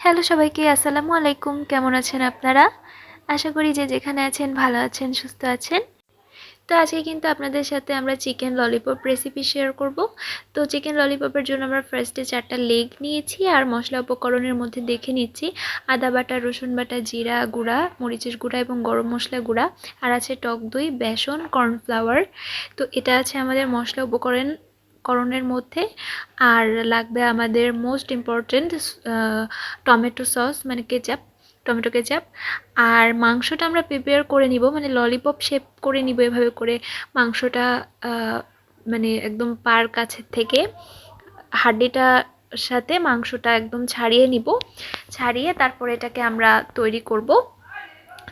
Hello সবাইকে, আসসালামু আলাইকুম। কেমন আছেন আপনারা? আশা করি যে যেখানে আছেন ভালো আছেন, সুস্থ আছেন। তো আজকে কিন্তু আপনাদের সাথে আমরা চিকেন ললিপপ রেসিপি শেয়ার করব। তো চিকেন ললিপপের জন্য আমরা ফার্স্টে 4টা লেগ নিয়েছি আর মশলা উপকরণের মধ্যে দেখে নিচ্ছি আদা বাটা, রসুন বাটা, জিরা গুঁড়া, মরিচের গুঁড়া এবং গরম মশলা গুঁড়া, আর আছে টক দই, বেসন, কর্নফ্লাওয়ার। তো এটা আছে আমাদের মশলা করণের মধ্যে। আর লাগবে আমাদের মোস্ট ইম্পর্ট্যান্ট টমেটো সস, মানে কেচাপ, টমেটো কেচাপ। আর মাংসটা আমরা প্রিপেয়ার করে নিব, মানে ললিপপ শেপ করে নিব এভাবে করে। মাংসটা মানে একদম পার কাছের থেকে হাড্ডিটা সাথে মাংসটা একদম ছাড়িয়ে নিব, ছাড়িয়ে তারপরে এটাকে আমরা তৈরি করব।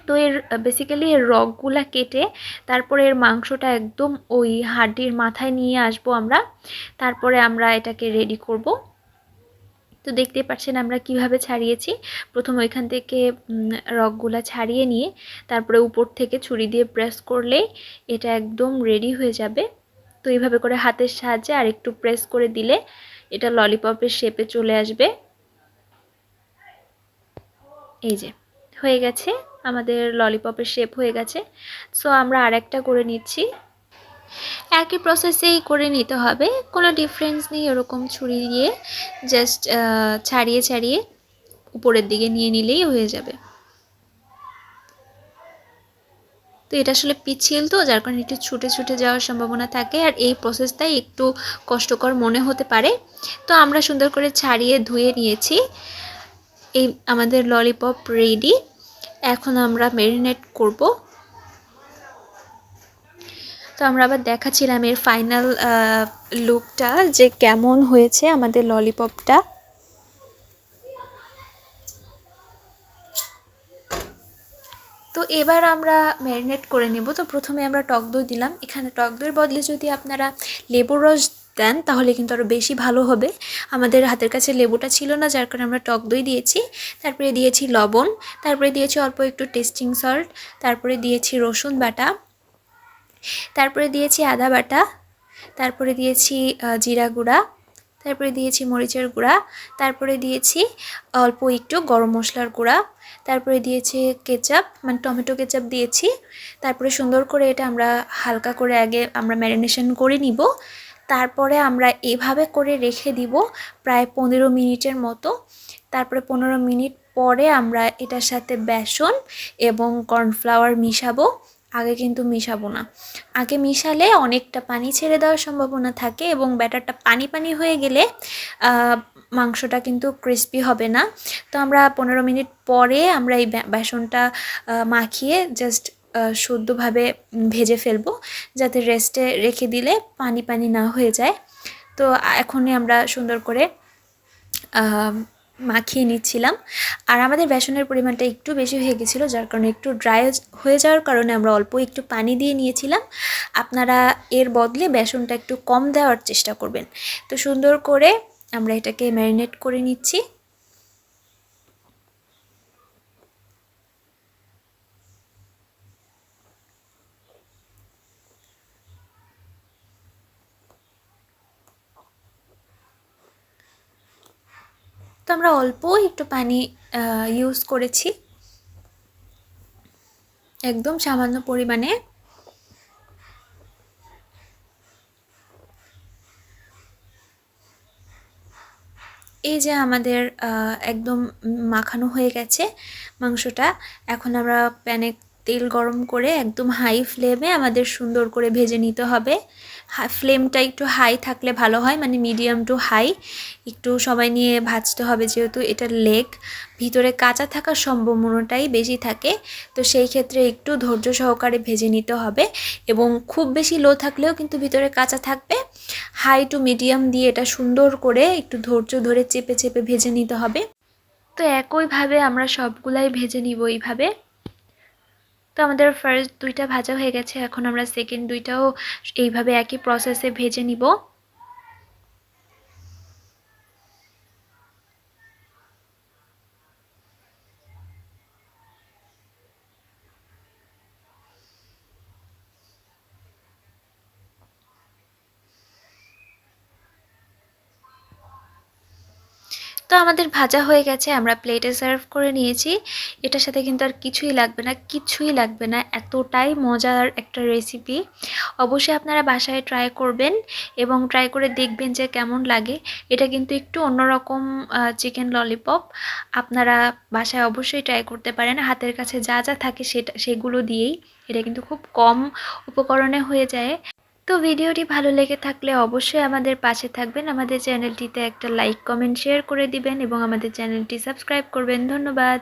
তো এর বেসিক্যালি এর রগগুলা কেটে তারপরে এর মাংসটা একদম ওই হাড্ডির মাথায় নিয়ে আসবো আমরা, তারপরে আমরা এটাকে রেডি করব। তো দেখতে পাচ্ছেন আমরা কিভাবে ছাড়িয়েছি। প্রথম ওইখান থেকে রগগুলা ছাড়িয়ে নিয়ে তারপরে উপর থেকে ছুরি দিয়ে প্রেস করলে এটা একদম রেডি হয়ে যাবে। তো এইভাবে করে হাতের সাহায্যে আর একটু প্রেস করে দিলে এটা ললিপপের শেপে চলে আসবে। এই যে হয়ে গেছে, আমাদের ললিপপের শেপ হয়ে গেছে। সো আমরা আরেকটা করে নিচ্ছি। একই প্রসেসেই করে নিতে হবে, কোনো ডিফারেন্স নেই। এরকম ছুরি দিয়ে জাস্ট ছাড়িয়ে ছাড়িয়ে উপরের দিকে নিয়ে নিলেই হয়ে যাবে। তো এটা আসলে পিচ্ছিল, তো যার কারণে একটু ছুটে ছুটে যাওয়ার সম্ভাবনা থাকে, আর এই প্রসেসটাই একটু কষ্টকর মনে হতে পারে। তো আমরা সুন্দর করে ছাড়িয়ে ধুয়ে নিয়েছি। এই আমাদের ললিপপ রেডি। এখন আমরা ম্যারিনেট করব। তো আমরা আবার দেখাচ্ছিলাম এর ফাইনাল লুকটা যে কেমন হয়েছে আমাদের ললিপপটা। তো এবার আমরা ম্যারিনেট করে নেব। তো প্রথমে আমরা টক দই দিলাম। এখানে টক দইয়ের বদলে যদি আপনারা লেবুর রস দেন তাহলে কিন্তু আরও বেশি ভালো হবে। আমাদের হাতের কাছে লেবুটা ছিল না, যার কারণে আমরা টক দই দিয়েছি। তারপরে দিয়েছি লবণ, তারপরে দিয়েছি অল্প একটু টেস্টিং সল্ট, তারপরে দিয়েছি রসুন বাটা, তারপরে দিয়েছি আদা বাটা, তারপরে দিয়েছি জিরা গুঁড়া, তারপরে দিয়েছি মরিচের গুঁড়া, তারপরে দিয়েছি অল্প একটু গরম মশলার গুঁড়া, তারপরে দিয়েছি কেচাপ, মানে টমেটো কেচাপ দিয়েছি। তারপরে সুন্দর করে এটা আমরা হালকা করে আগে আমরা ম্যারিনেশন করে নিব। তারপরে আমরা এভাবে করে রেখে দিব প্রায় 15 মিনিটের মতো। তারপরে 15 মিনিট পরে আমরা এটার সাথে বেসন এবং কর্নফ্লাওয়ার মিশাবো। আগে কিন্তু মিশাবো না, আগে মিশালে অনেকটা পানি ছেড়ে দেওয়ার সম্ভাবনা থাকে এবং ব্যাটারটা পানি পানি হয়ে গেলে মাংসটা কিন্তু ক্রিস্পি হবে না। তো আমরা 15 মিনিট পরে আমরা এই বেসনটা মাখিয়ে জাস্ট শুদ্ধভাবে ভেজে ফেলবো, যাতে রেস্টে রেখে দিলে পানি পানি না হয়ে যায়। তো এখনই আমরা সুন্দর করে মাখিয়ে নিচ্ছিলাম। আর আমাদের বেসনের পরিমাণটা একটু বেশি হয়ে গেছিলো, যার কারণে একটু ড্রাই হয়ে যাওয়ার কারণে আমরা অল্প একটু পানি দিয়ে নিয়েছিলাম। আপনারা এর বদলে বেসনটা একটু কম দেওয়ার চেষ্টা করবেন। তো সুন্দর করে আমরা এটাকে ম্যারিনেট করে নিচ্ছি। তো আমরা অল্প একটু পানি ইউজ করেছি, একদম সামান্য পরিমাণে। এই যে আমাদের একদম মাখানো হয়ে গেছে মাংসটা। এখন আমরা প্যানে তেল গরম করে একদম হাই ফ্লেমে আমাদের সুন্দর করে ভেজে নিতে হবে। ফ্লেমটা একটু হাই থাকলে ভালো হয়, মানে মিডিয়াম টু হাই একটু সময় নিয়ে ভাজতে হবে, যেহেতু এটা লেগ, ভিতরে কাঁচা থাকার সম্ভাবনাটাই বেশি থাকে। তো সেই ক্ষেত্রে একটু ধৈর্য সহকারে ভেজে নিতে হবে, এবং খুব বেশি লো থাকলেও কিন্তু ভিতরে কাঁচা থাকবে। হাই টু মিডিয়াম দিয়ে এটা সুন্দর করে একটু ধৈর্য ধরে চেপে চেপে ভেজে নিতে হবে। তো একইভাবে আমরা সবগুলাই ভেজে নিব এইভাবে। তো আমাদের ফার্স্ট দুইটা ভাজা হয়ে গেছে, এখন আমরা সেকেন্ড দুইটাও এইভাবে একই প্রসেসে ভেজে নিব। তো আমাদের ভাজা হয়ে গেছে, আমরা প্লেটে সার্ভ করে নিয়েছি। এটার সাথে কিন্তু আর কিছুই লাগবে না, কিছুই লাগবে না, এতটাই মজার একটা রেসিপি। অবশ্যই আপনারা বাসায় ট্রাই করবেন এবং ট্রাই করে দেখবেন যে কেমন লাগে। এটা কিন্তু একটু অন্যরকম চিকেন ললিপপ। আপনারা বাসায় অবশ্যই ট্রাই করতে পারেন। হাতের কাছে যা যা থাকে সেগুলো দিয়েই এটা কিন্তু খুব কম উপকরণে হয়ে যায়। তো ভিডিওটি ভালো লেগে থাকলে অবশ্যই আমাদের পাশে থাকবেন, আমাদের চ্যানেলটিতে একটা লাইক কমেন্ট শেয়ার করে দিবেন এবং আমাদের চ্যানেলটি সাবস্ক্রাইব করবেন। ধন্যবাদ।